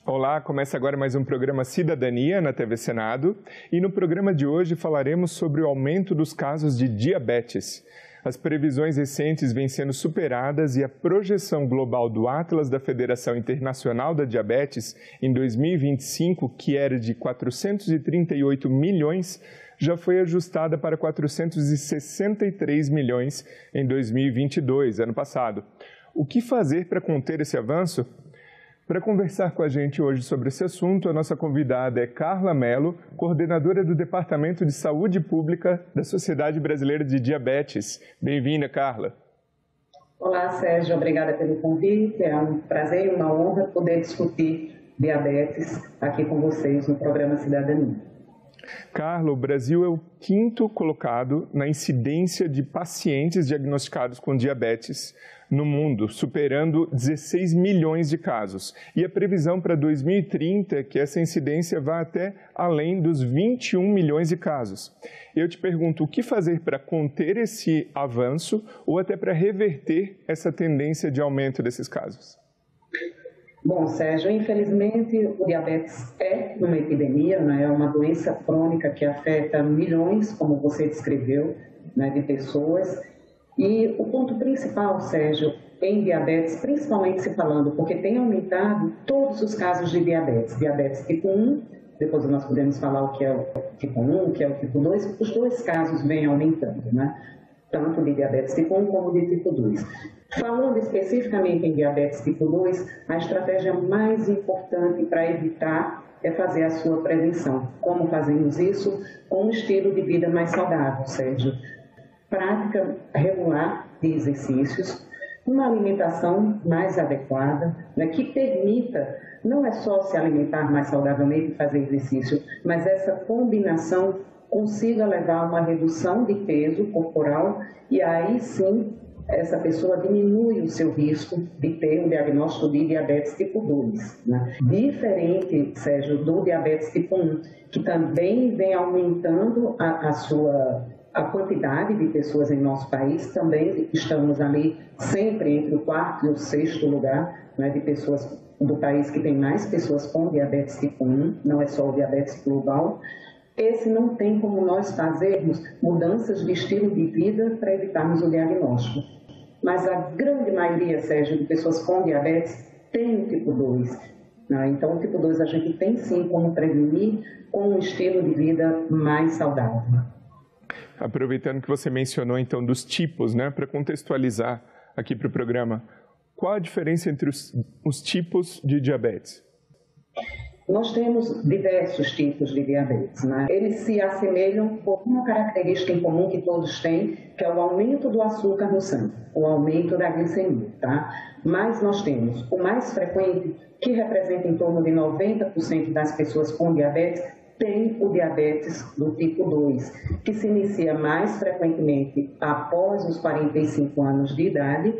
Olá, começa agora mais um programa Cidadania na TV Senado e no programa de hoje falaremos sobre o aumento dos casos de diabetes. As previsões recentes vêm sendo superadas e a projeção global do Atlas da Federação Internacional da Diabetes em 2025, que era de 438 milhões, já foi ajustada para 463 milhões em 2022, ano passado. O que fazer para conter esse avanço? Para conversar com a gente hoje sobre esse assunto, a nossa convidada é Carla Mello, coordenadora do Departamento de Saúde Pública da Sociedade Brasileira de Diabetes. Bem-vinda, Carla. Olá, Sérgio. Obrigada pelo convite. É um prazer e uma honra poder discutir diabetes aqui com vocês no programa Cidadania. Carla, o Brasil é o quinto colocado na incidência de pacientes diagnosticados com diabetes no mundo, superando 16 milhões de casos. E a previsão para 2030 é que essa incidência vá até além dos 21 milhões de casos. Eu te pergunto, o que fazer para conter esse avanço ou até para reverter essa tendência de aumento desses casos? Bom, Sérgio, infelizmente o diabetes é uma epidemia, né? É uma doença crônica que afeta milhões, como você descreveu, né, de pessoas. E o ponto principal, Sérgio, em diabetes, principalmente se falando, porque tem aumentado todos os casos de diabetes. Diabetes tipo 1, depois nós podemos falar o que é o tipo 1, o que é o tipo 2, os dois casos vêm aumentando, né? Tanto de diabetes tipo 1 como de tipo 2. Falando especificamente em diabetes tipo 2, a estratégia mais importante para evitar é fazer a sua prevenção. Como fazemos isso? Com um estilo de vida mais saudável, Sérgio. Prática regular de exercícios, uma alimentação mais adequada, né, que permita, não é só se alimentar mais saudavelmente e fazer exercício, mas essa combinação consiga levar a uma redução de peso corporal e aí sim essa pessoa diminui o seu risco de ter um diagnóstico de diabetes tipo 2. Né? Diferente, Sérgio, do diabetes tipo 1, que também vem aumentando a quantidade de pessoas em nosso país, também estamos ali sempre entre o quarto e o sexto lugar, né, de pessoas do país que tem mais pessoas com diabetes tipo 1, não é só o diabetes global. Esse não tem como nós fazermos mudanças de estilo de vida para evitarmos o diagnóstico. Mas a grande maioria, Sérgio, de pessoas com diabetes tem o tipo 2. Né? Então, o tipo 2 a gente tem sim como prevenir com um estilo de vida mais saudável. Aproveitando que você mencionou, então, dos tipos, né, para contextualizar aqui para o programa, qual a diferença entre os tipos de diabetes? Nós temos diversos tipos de diabetes, né? Eles se assemelham por uma característica em comum que todos têm, que é o aumento do açúcar no sangue, o aumento da glicemia, tá? Mas nós temos o mais frequente, que representa em torno de 90% das pessoas com diabetes, tem o diabetes do tipo 2, que se inicia mais frequentemente após os 45 anos de idade,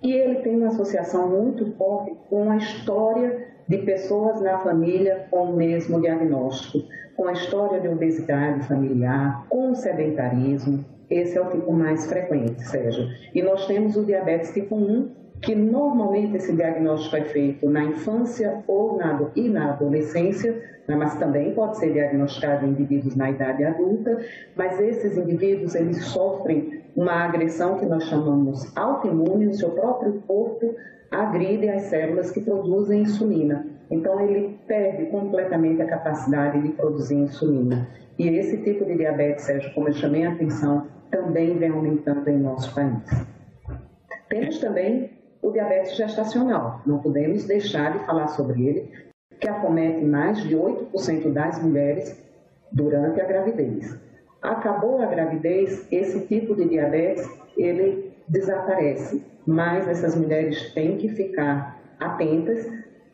e ele tem uma associação muito forte com a história de pessoas na família com o mesmo diagnóstico, com a história de obesidade familiar, com o sedentarismo. Esse é o tipo mais frequente, Sérgio. E nós temos o diabetes tipo 1, que normalmente esse diagnóstico é feito na infância ou na adolescência, né, mas também pode ser diagnosticado em indivíduos na idade adulta, mas esses indivíduos eles sofrem uma agressão que nós chamamos autoimune, o seu próprio corpo agride as células que produzem insulina. Então, ele perde completamente a capacidade de produzir insulina. E esse tipo de diabetes, Sérgio, como eu chamei a atenção, também vem aumentando em nosso país. Temos também o diabetes gestacional. Não podemos deixar de falar sobre ele, que acomete mais de 8% das mulheres durante a gravidez. Acabou a gravidez, esse tipo de diabetes, ele desaparece. Mas essas mulheres têm que ficar atentas,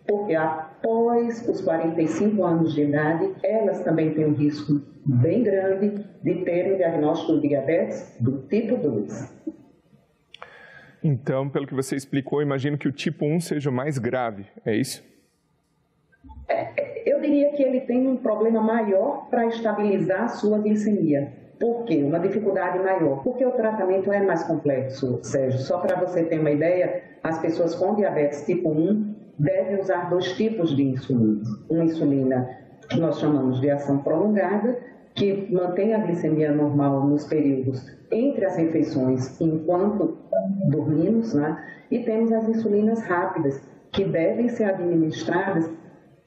porque após os 45 anos de idade, elas também têm um risco bem grande de terem o diagnóstico de diabetes do tipo 2. Então, pelo que você explicou, imagino que o tipo 1 seja o mais grave, é isso? Eu diria que ele tem um problema maior para estabilizar a sua glicemia. Por quê? Uma dificuldade maior. Porque o tratamento é mais complexo, Sérgio. Só para você ter uma ideia, as pessoas com diabetes tipo 1, deve usar 2 tipos de insulina. Uma insulina que nós chamamos de ação prolongada, que mantém a glicemia normal nos períodos entre as refeições enquanto dormimos, né? E temos as insulinas rápidas, que devem ser administradas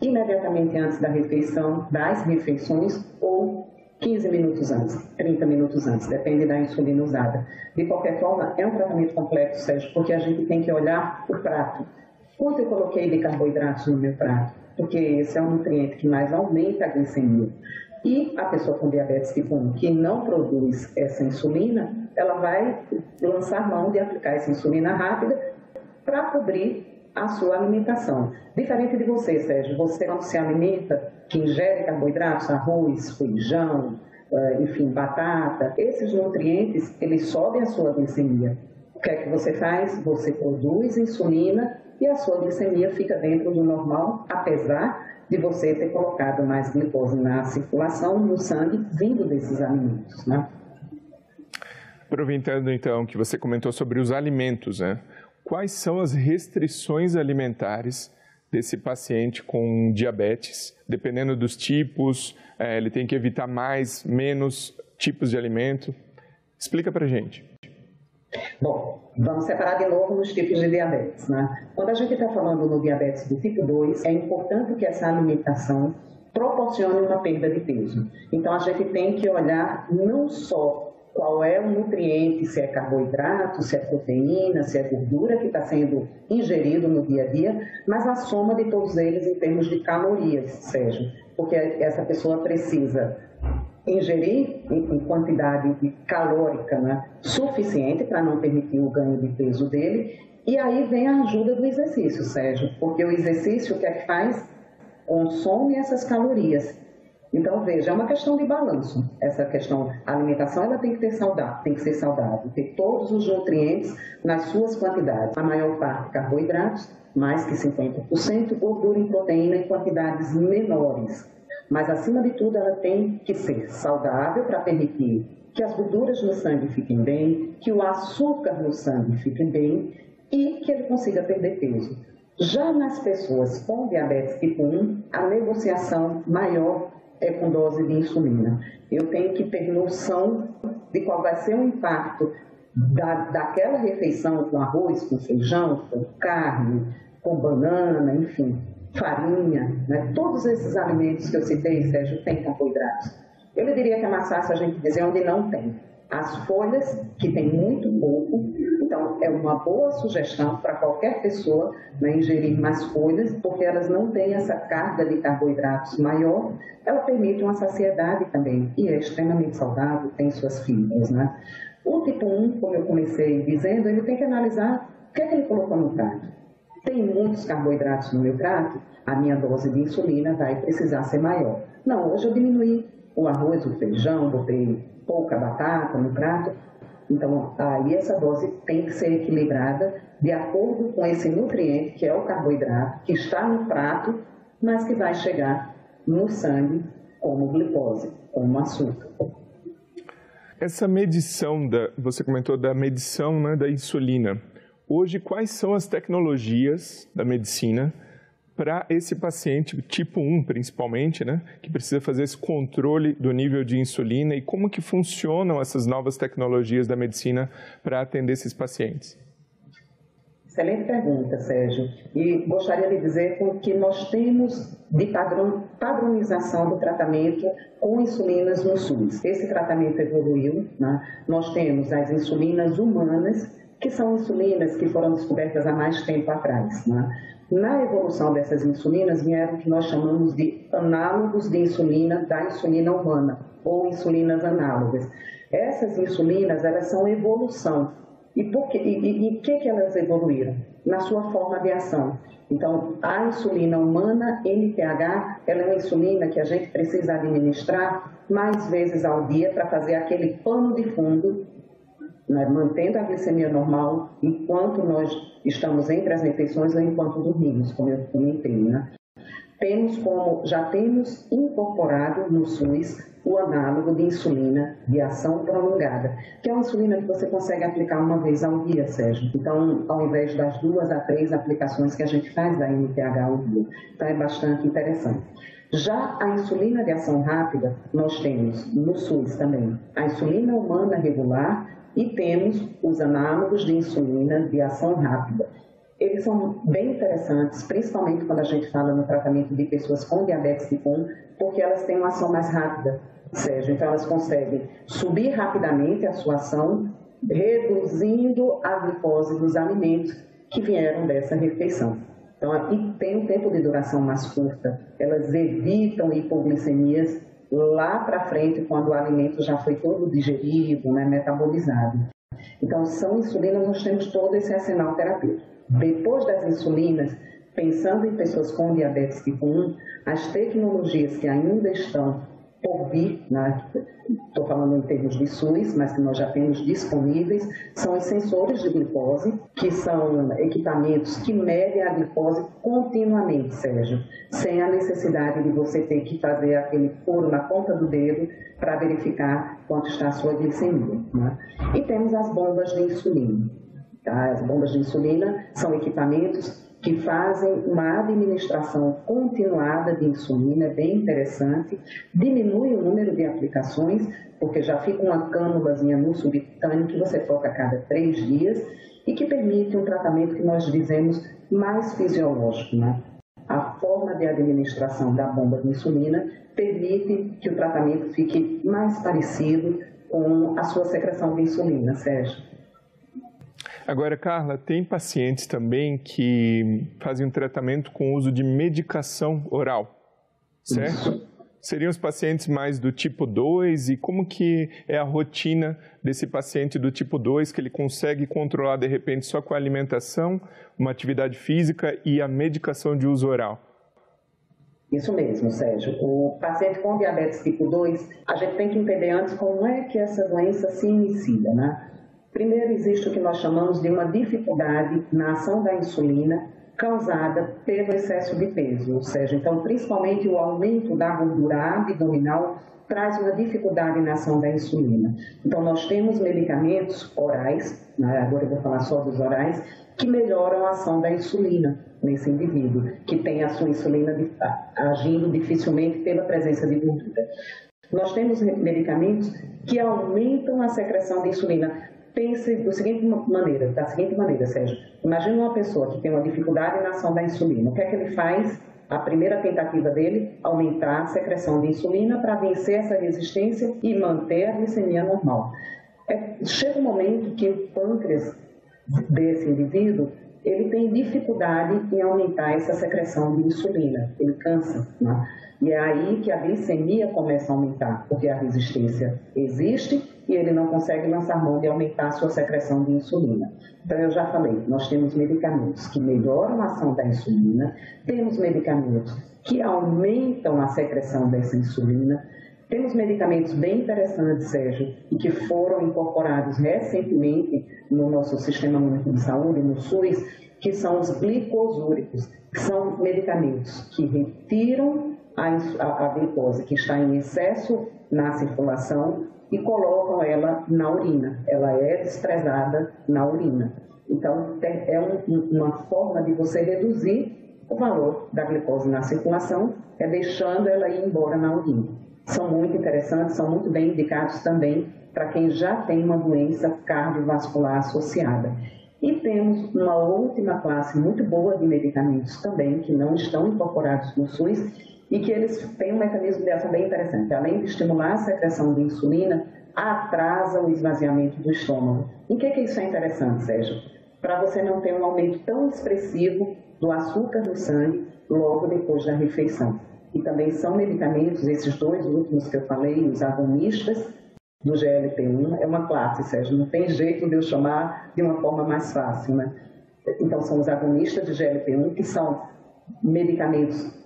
imediatamente antes da refeição, das refeições, ou 15 minutos antes, 30 minutos antes, depende da insulina usada. De qualquer forma, é um tratamento complexo, Sérgio, porque a gente tem que olhar o prato. Quanto eu coloquei de carboidratos no meu prato? Porque esse é o nutriente que mais aumenta a glicemia. E a pessoa com diabetes tipo 1 que não produz essa insulina, ela vai lançar mão de aplicar essa insulina rápida para cobrir a sua alimentação. Diferente de você, Sérgio, você quando se alimenta, que ingere carboidratos, arroz, feijão, enfim, batata, esses nutrientes, eles sobem a sua glicemia. O que é que você faz? Você produz insulina e a sua glicemia fica dentro do normal, apesar de você ter colocado mais glicose na circulação, no sangue, vindo desses alimentos, né? Aproveitando então que você comentou sobre os alimentos, né? Quais são as restrições alimentares desse paciente com diabetes? Dependendo dos tipos, ele tem que evitar mais, menos tipos de alimento? Explica pra gente. Bom, vamos separar de novo nos tipos de diabetes, né? Quando a gente está falando no diabetes do tipo 2, é importante que essa alimentação proporcione uma perda de peso. Então, a gente tem que olhar não só qual é o nutriente, se é carboidrato, se é proteína, se é gordura que está sendo ingerido no dia a dia, mas a soma de todos eles em termos de calorias, Sérgio, porque essa pessoa precisa ingerir em quantidade calórica, né, suficiente para não permitir o ganho de peso dele, e aí vem a ajuda do exercício, Sérgio, porque o exercício o que é que faz? Consome essas calorias. Então, veja, é uma questão de balanço. Essa questão, a alimentação, ela tem que ser saudável, ter todos os nutrientes nas suas quantidades. A maior parte carboidratos, mais que 50%, gordura e proteína em quantidades menores. Mas, acima de tudo, ela tem que ser saudável para permitir que as gorduras no sangue fiquem bem, que o açúcar no sangue fique bem e que ele consiga perder peso. Já nas pessoas com diabetes tipo 1, a negociação maior é com dose de insulina. Eu tenho que ter noção de qual vai ser o impacto daquela refeição com arroz, com feijão, com carne, com banana, enfim, farinha, né? Todos esses alimentos que eu citei, Sérgio, têm carboidratos. Eu lhe diria que é mais fácil a gente dizer onde não tem. As folhas, que tem muito pouco, então é uma boa sugestão para qualquer pessoa, né, ingerir mais folhas, porque elas não têm essa carga de carboidratos maior, ela permite uma saciedade também, e é extremamente saudável, tem suas fibras, né? O tipo 1, como eu comecei dizendo, ele tem que analisar o que é que ele colocou no prato. Tem muitos carboidratos no meu prato, a minha dose de insulina vai precisar ser maior. Não, hoje eu diminuí o arroz, o feijão, botei pouca batata no prato, então aí essa dose tem que ser equilibrada de acordo com esse nutriente, que é o carboidrato, que está no prato, mas que vai chegar no sangue como glicose, como açúcar. Essa medição, você comentou da medição, né, da insulina. Hoje, quais são as tecnologias da medicina para esse paciente tipo 1, principalmente, né, que precisa fazer esse controle do nível de insulina, e como que funcionam essas novas tecnologias da medicina para atender esses pacientes? Excelente pergunta, Sérgio. E gostaria de dizer que nós temos de padronização do tratamento com insulinas no SUS. Esse tratamento evoluiu, né? Nós temos as insulinas humanas, que são insulinas que foram descobertas há mais tempo atrás, né? Na evolução dessas insulinas vieram o que nós chamamos de análogos de insulina da insulina humana, ou insulinas análogas. Essas insulinas, elas são evolução. E o que elas evoluíram? Na sua forma de ação. Então, a insulina humana, NPH, ela é uma insulina que a gente precisa administrar mais vezes ao dia para fazer aquele pano de fundo, né, mantendo a glicemia normal enquanto nós estamos entre as refeições ou enquanto dormimos, como eu comentei, né? Já temos incorporado no SUS o análogo de insulina de ação prolongada, que é uma insulina que você consegue aplicar uma vez ao dia, Sérgio. Então, ao invés das 2 a 3 aplicações que a gente faz da MTH ao dia. Então, é bastante interessante. Já a insulina de ação rápida, nós temos no SUS também a insulina humana regular e temos os análogos de insulina de ação rápida. Eles são bem interessantes, principalmente quando a gente fala no tratamento de pessoas com diabetes tipo 1, porque elas têm uma ação mais rápida, Sérgio. Então, elas conseguem subir rapidamente a sua ação, reduzindo a glicose dos alimentos que vieram dessa refeição. Então, e tem um tempo de duração mais curta. Elas evitam hipoglicemias lá para frente, quando o alimento já foi todo digerido, né, metabolizado. Então, são insulinas, nós temos todo esse arsenal terapêutico. Depois das insulinas, pensando em pessoas com diabetes tipo 1, as tecnologias que ainda estão por vir, né? Estou falando em termos de SUS, mas que nós já temos disponíveis, são os sensores de glicose, que são equipamentos que medem a glicose continuamente, Sérgio, sem a necessidade de você ter que fazer aquele furo na ponta do dedo para verificar quanto está a sua glicemia, né? E temos as bombas de insulina. Tá? As bombas de insulina são equipamentos que fazem uma administração continuada de insulina, bem interessante, diminui o número de aplicações, porque já fica uma cânulazinha no subcutâneo que você toca a cada 3 dias e que permite um tratamento que nós dizemos mais fisiológico, né? A forma de administração da bomba de insulina permite que o tratamento fique mais parecido com a sua secreção de insulina, Sérgio. Agora, Carla, tem pacientes também que fazem um tratamento com uso de medicação oral, certo? Isso. Seriam os pacientes mais do tipo 2 e como que é a rotina desse paciente do tipo 2 que ele consegue controlar de repente só com a alimentação, uma atividade física e a medicação de uso oral? Isso mesmo, Sérgio. O paciente com diabetes tipo 2, a gente tem que entender antes como é que essa doença se inicia, né? Primeiro, existe o que nós chamamos de uma dificuldade na ação da insulina causada pelo excesso de peso, ou seja, então, principalmente o aumento da gordura abdominal traz uma dificuldade na ação da insulina. Então, nós temos medicamentos orais, né, agora eu vou falar só dos orais, que melhoram a ação da insulina nesse indivíduo, que tem a sua insulina agindo dificilmente pela presença de gordura. Nós temos medicamentos que aumentam a secreção de insulina. Pense da seguinte maneira, Sérgio. Imagina uma pessoa que tem uma dificuldade na ação da insulina. O que é que ele faz? A primeira tentativa dele, aumentar a secreção de insulina para vencer essa resistência e manter a glicemia normal. Chega um momento que o pâncreas desse indivíduo, ele tem dificuldade em aumentar essa secreção de insulina. Ele cansa, né? E é aí que a glicemia começa a aumentar, porque a resistência existe e ele não consegue lançar mão de aumentar a sua secreção de insulina. Então, eu já falei, nós temos medicamentos que melhoram a ação da insulina, temos medicamentos que aumentam a secreção dessa insulina, temos medicamentos bem interessantes, Sérgio, e que foram incorporados recentemente no nosso Sistema Único de Saúde, no SUS, que são os glicosúricos, que são medicamentos que retiram a glicose que está em excesso na circulação e colocam ela na urina. Ela é desprezada na urina. Então, é uma forma de você reduzir o valor da glicose na circulação, é deixando ela ir embora na urina. São muito interessantes, são muito bem indicados também para quem já tem uma doença cardiovascular associada. E temos uma última classe muito boa de medicamentos também, que não estão incorporados no SUS, e que eles têm um mecanismo de ação bem interessante. Além de estimular a secreção de insulina, atrasa o esvaziamento do estômago. Em que isso é interessante, Sérgio? Para você não ter um aumento tão expressivo do açúcar no sangue logo depois da refeição. E também são medicamentos, esses 2 últimos que eu falei, os agonistas do GLP-1, é uma classe, Sérgio, não tem jeito de eu chamar de uma forma mais fácil, né? Então, são os agonistas de GLP-1, que são medicamentos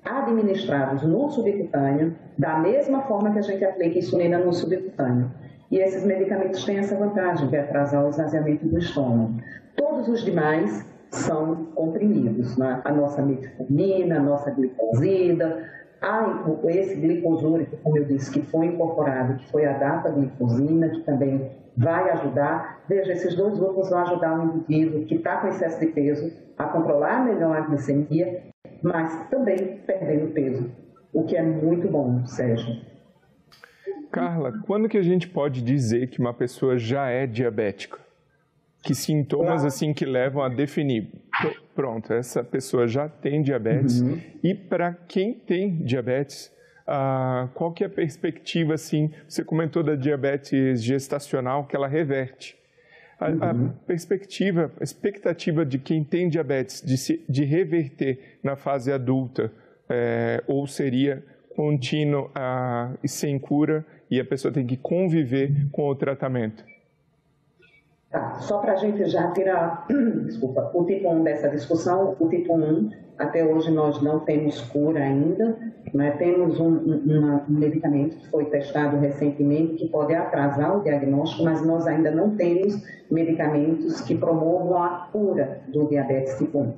administrados no subcutâneo, da mesma forma que a gente aplica insulina no subcutâneo. E esses medicamentos têm essa vantagem de atrasar o esvaziamento do estômago. Todos os demais são comprimidos, né? A nossa metformina, a nossa glicosida, esse glicosúrico, como eu disse, que foi incorporado, que foi a dapaglifosina, que também vai ajudar. Veja, esses dois grupos vão ajudar o indivíduo que está com excesso de peso a controlar melhor a glicemia, mas também perdendo peso, o que é muito bom, Sérgio. Carla, quando que a gente pode dizer que uma pessoa já é diabética? Que sintomas assim que levam a definir, pronto, essa pessoa já tem diabetes. E para quem tem diabetes, qual que é a perspectiva, assim, você comentou da diabetes gestacional, que ela reverte. A perspectiva, a expectativa de quem tem diabetes de reverter na fase adulta, ou seria contínuo e sem cura, e a pessoa tem que conviver com o tratamento? Tá, só para a gente já tirar, desculpa, o tipo 1 dessa discussão, o tipo 1, até hoje nós não temos cura ainda, né? Temos um medicamento que foi testado recentemente que pode atrasar o diagnóstico, mas nós ainda não temos medicamentos que promovam a cura do diabetes tipo 1.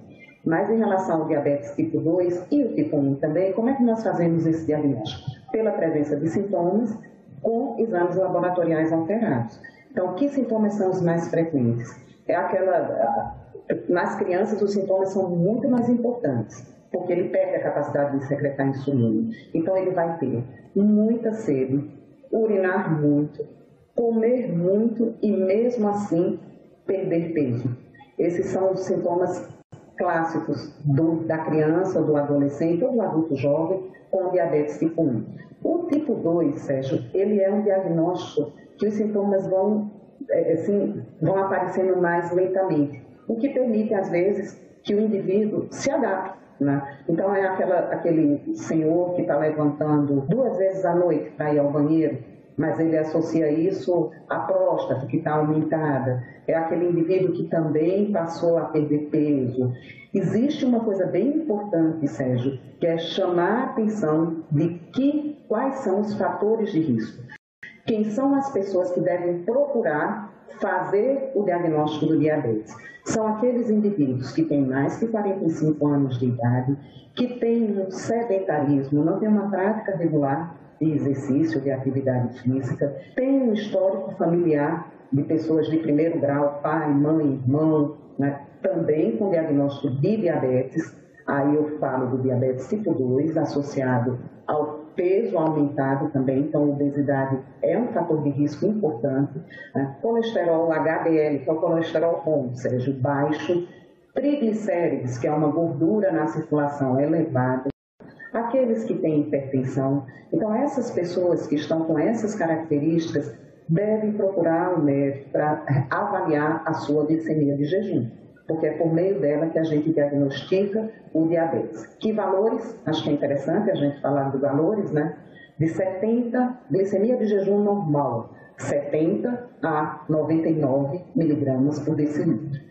Mas em relação ao diabetes tipo 2 e o tipo 1 também, como é que nós fazemos esse diagnóstico? Pela presença de sintomas com exames laboratoriais alterados. Então, que sintomas são os mais frequentes? Nas crianças, os sintomas são muito mais importantes, porque ele perde a capacidade de secretar insulina. Então, ele vai ter muita sede, urinar muito, comer muito e, mesmo assim, perder peso. Esses são os sintomas clássicos da criança, do adolescente ou do adulto jovem com diabetes tipo 1. O tipo 2, Sérgio, ele é um diagnóstico que os sintomas vão aparecendo mais lentamente, o que permite, às vezes, que o indivíduo se adapte, né? Então, é aquele senhor que está levantando 2 vezes à noite para ir ao banheiro, mas ele associa isso à próstata, que está aumentada. É aquele indivíduo que também passou a perder peso. Existe uma coisa bem importante, Sérgio, que é chamar a atenção de quais são os fatores de risco. Quem são as pessoas que devem procurar fazer o diagnóstico do diabetes? São aqueles indivíduos que têm mais de 45 anos de idade, que têm um sedentarismo, não têm uma prática regular de exercício, de atividade física, têm um histórico familiar de pessoas de primeiro grau, pai, mãe, irmão, né? Também com diagnóstico de diabetes. Aí eu falo do diabetes tipo 2, associado ao peso aumentado também, então a obesidade é um fator de risco importante, né? Colesterol HDL, que é o colesterol bom, ou seja, baixo, triglicérides, que é uma gordura na circulação elevada, aqueles que têm hipertensão. Então essas pessoas que estão com essas características devem procurar um médico para avaliar a sua glicemia de jejum, porque é por meio dela que a gente diagnostica o diabetes. Que valores? Acho que é interessante a gente falar de valores, né? De 70, glicemia de jejum normal, 70 a 99 miligramas por decilitro.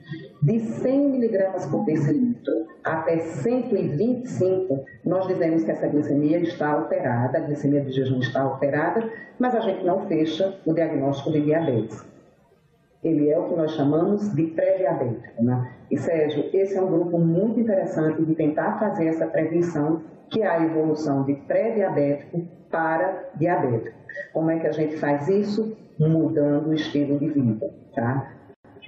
De 100 miligramas por decilitro até 125, nós dizemos que essa glicemia está alterada, a glicemia de jejum está alterada, mas a gente não fecha o diagnóstico de diabetes. Ele é o que nós chamamos de pré-diabético, né? E, Sérgio, esse é um grupo muito interessante de tentar fazer essa prevenção, que é a evolução de pré-diabético para diabético. Como é que a gente faz isso? Mudando o estilo de vida, tá?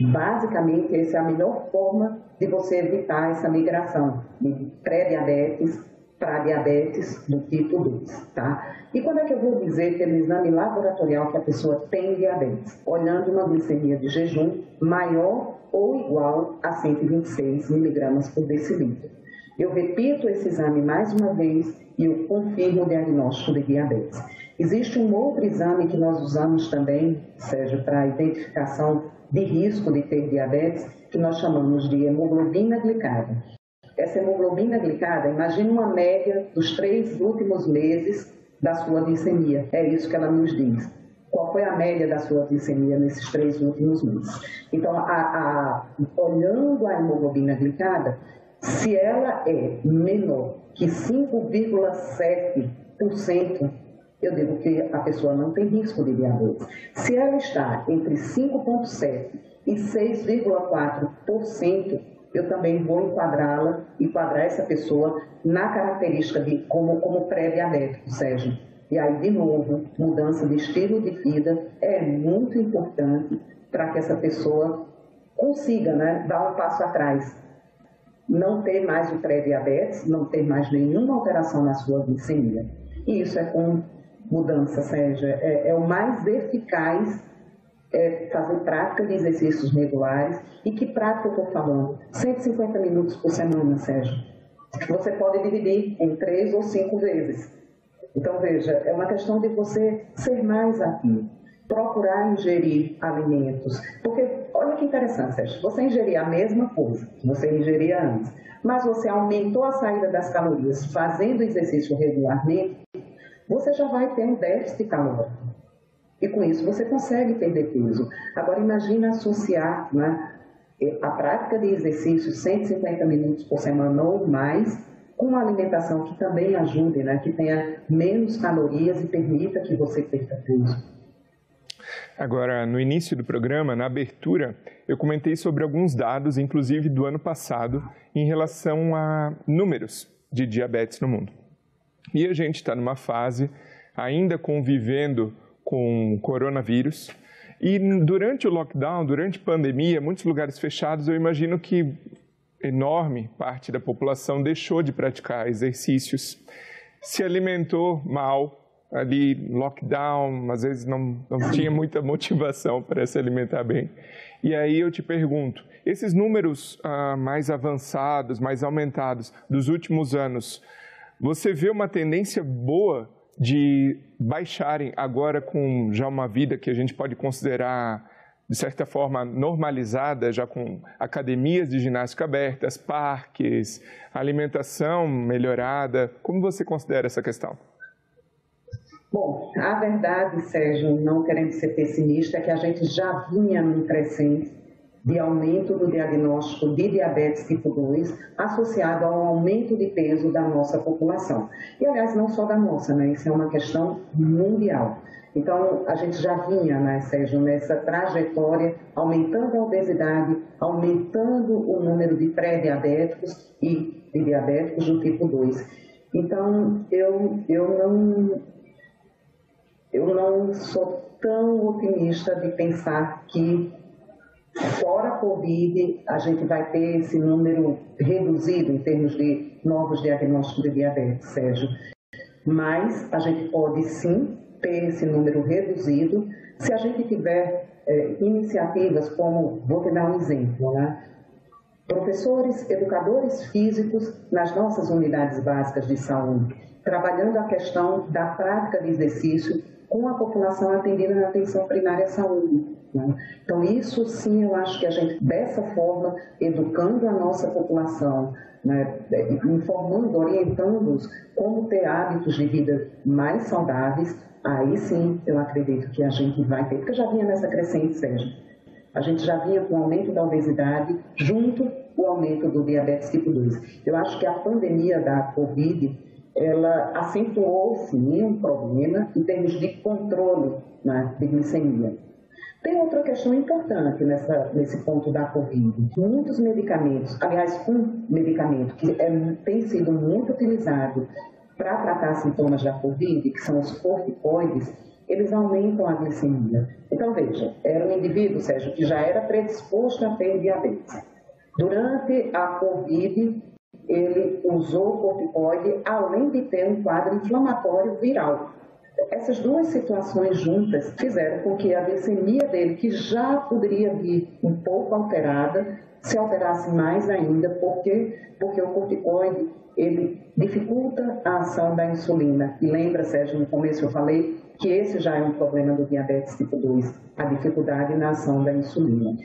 Basicamente, essa é a melhor forma de você evitar essa migração de pré-diabetes para diabetes do tipo 2, tá? E quando é que eu vou dizer pelo exame laboratorial que a pessoa tem diabetes? Olhando uma glicemia de jejum maior ou igual a 126 miligramas por decilitro. Eu repito esse exame mais uma vez e eu confirmo o diagnóstico de diabetes. Existe um outro exame que nós usamos também, Sérgio, para a identificação de risco de ter diabetes, que nós chamamos de hemoglobina glicada. Essa hemoglobina glicada, imagine uma média dos 3 últimos meses da sua glicemia. É isso que ela nos diz. Qual foi a média da sua glicemia nesses 3 últimos meses? Então, olhando a hemoglobina glicada, se ela é menor que 5,7%, eu digo que a pessoa não tem risco de diabetes. Se ela está entre 5,7% e 6,4%, eu também vou enquadrar essa pessoa na característica de como pré-diabético, Sérgio. E aí, de novo, mudança de estilo de vida é muito importante para que essa pessoa consiga, né, dar um passo atrás. Não ter mais o pré-diabetes, não ter mais nenhuma alteração na sua glicemia. E isso é com mudança, Sérgio. É o mais eficaz fazer prática de exercícios regulares. E que prática eu estou falando? 150 minutos por semana, Sérgio. Você pode dividir em 3 ou 5 vezes. Então, veja, é uma questão de você ser mais ativo, procurar ingerir alimentos. Porque, olha que interessante, Sérgio, você ingeria a mesma coisa que você ingeria antes, mas você aumentou a saída das calorias fazendo exercício regularmente, você já vai ter um déficit calórico. E com isso você consegue perder peso. Agora, imagina associar, né, a prática de exercício 150 minutos por semana ou mais, com uma alimentação que também ajude, né, que tenha menos calorias e permita que você perca peso. Agora, no início do programa, na abertura, eu comentei sobre alguns dados, inclusive do ano passado, em relação a números de diabetes no mundo. E a gente está numa fase ainda convivendo com o coronavírus. E durante o lockdown, durante a pandemia, muitos lugares fechados, eu imagino que enorme parte da população deixou de praticar exercícios, se alimentou mal, ali lockdown, às vezes não tinha muita motivação para se alimentar bem. E aí eu te pergunto, esses números mais avançados, mais aumentados dos últimos anos, você vê uma tendência boa de baixarem agora com já uma vida que a gente pode considerar de certa forma normalizada, já com academias de ginástica abertas, parques, alimentação melhorada? Como você considera essa questão? Bom, a verdade, Sérgio, não querendo ser pessimista, é que a gente já vinha num crescente de aumento do diagnóstico de diabetes tipo 2, associado ao aumento de peso da nossa população. E, aliás, não só da nossa, né? Isso é uma questão mundial. Então, a gente já vinha, né, Sérgio, nessa trajetória, aumentando a obesidade, aumentando o número de pré-diabéticos e de diabéticos do tipo 2. Então, eu não sou tão otimista de pensar que, fora a Covid, a gente vai ter esse número reduzido em termos de novos diagnósticos de diabetes, Sérgio. Mas a gente pode, sim, ter esse número reduzido se a gente tiver iniciativas como, vou te dar um exemplo, né? Professores, educadores físicos nas nossas unidades básicas de saúde, trabalhando a questão da prática de exercício com a população atendida na atenção primária à saúde. Né? Então, isso sim, eu acho que a gente, dessa forma, educando a nossa população, né, informando, orientando-os como ter hábitos de vida mais saudáveis, aí sim eu acredito que a gente vai ter, porque já vinha nessa crescente, Sérgio. A gente já vinha com o aumento da obesidade, junto com o aumento do diabetes tipo 2. Eu acho que a pandemia da Covid, ela acentuou, sim, um problema em termos de controle, né, de glicemia. Tem outra questão importante nesse ponto da Covid. Muitos medicamentos, aliás, um medicamento que tem sido muito utilizado para tratar sintomas da Covid, que são os corticoides, eles aumentam a glicemia. Então, veja, era um indivíduo, Sérgio, que já era predisposto a ter diabetes. Durante a Covid, ele usou o corticoide, além de ter um quadro inflamatório viral. Essas duas situações juntas fizeram com que a glicemia dele, que já poderia vir um pouco alterada, se alterasse mais ainda, porque o corticoide, ele dificulta a ação da insulina. E lembra, Sérgio, no começo eu falei que esse já é um problema do diabetes tipo 2, a dificuldade na ação da insulina.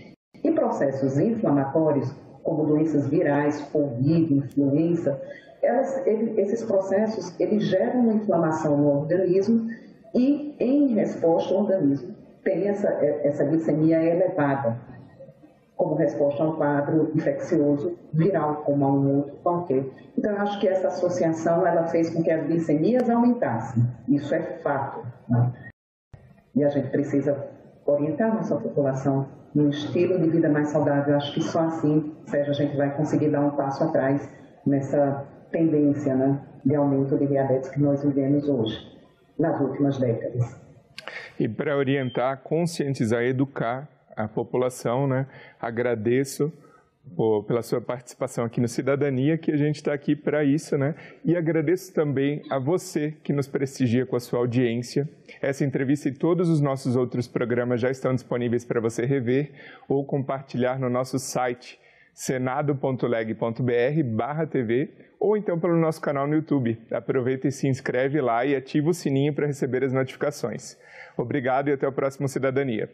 E processos inflamatórios, como doenças virais, Covid, influenza, esses processos, eles geram uma inflamação no organismo e, em resposta, o organismo tem essa glicemia elevada, como resposta a um quadro infeccioso viral, como a um outro qualquer. Então, eu acho que essa associação, ela fez com que as glicemias aumentassem. Isso é fato, né? E a gente precisa orientar a nossa população num estilo de vida mais saudável. Acho que só assim, Sérgio, a gente vai conseguir dar um passo atrás nessa tendência, né, de aumento de diabetes que nós vivemos hoje, nas últimas décadas. E para orientar, conscientizar e educar a população, né, agradeço pela sua participação aqui no Cidadania, que a gente está aqui para isso, né? E agradeço também a você que nos prestigia com a sua audiência. Essa entrevista e todos os nossos outros programas já estão disponíveis para você rever ou compartilhar no nosso site senado.leg.br/TV ou então pelo nosso canal no YouTube. Aproveita e se inscreve lá e ativa o sininho para receber as notificações. Obrigado e até o próximo Cidadania.